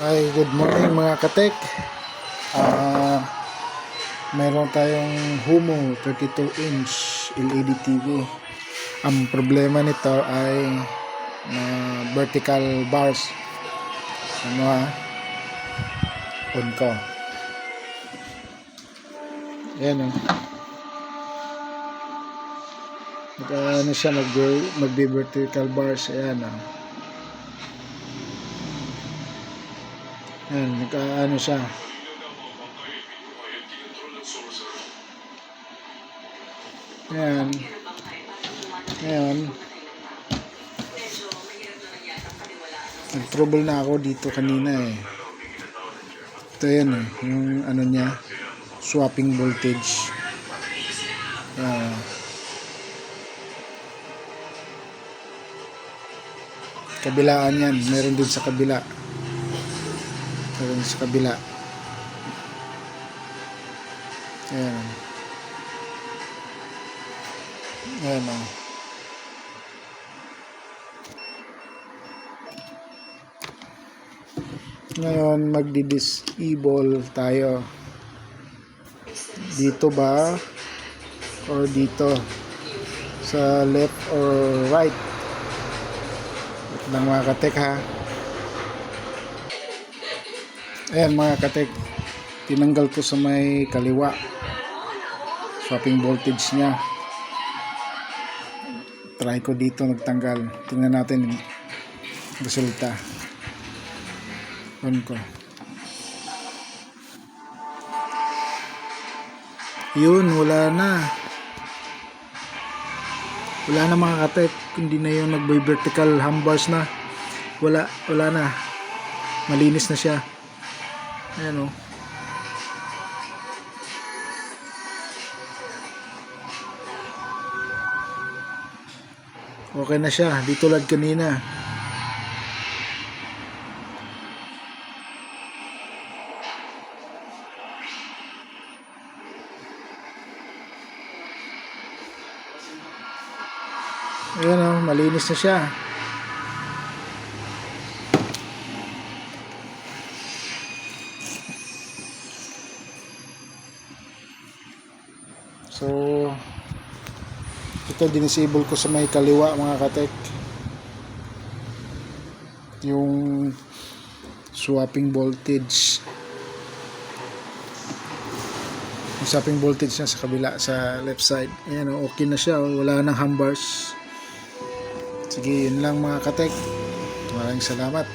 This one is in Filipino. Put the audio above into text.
Ay, good morning mga katek. Mayroon tayong Humo 32-inch LED TV. Ang problema nito ay vertical bars. On ko. Ayan o. Siya, magbe-vertical bars. Ayan o. Ayan, siya. Ayan. Ngayon, nag-trouble na ako dito kanina eh. Ito yan eh, yung niya, swapping voltage. Kabilaan yan, meron din sa kabila. Ayan. Ayan o. Ngayon, magdi-disable tayo. Dito ba? Or dito? Sa left or right? Ito lang mga katek ha. Ayan mga katek. Tinanggal ko sa may kaliwa. Swapping voltage niya. Try ko dito nagtanggal. Tingnan natin resulta. On ko. Yun, wala na mga katek. Hindi na yung nagbe-vertical handbars na. Wala na. Malinis na siya. Ayan o. Okay na siya, di tulad kanina. Ayan o, malinis na siya. So, ito dinisable ko sa may kaliwa mga katek. Yung swapping voltage. Yung swapping voltage niya sa kabila, sa left side. Ayan o, okay na siya. Wala nang handbars. Sige, yun lang mga katek. Maraming salamat.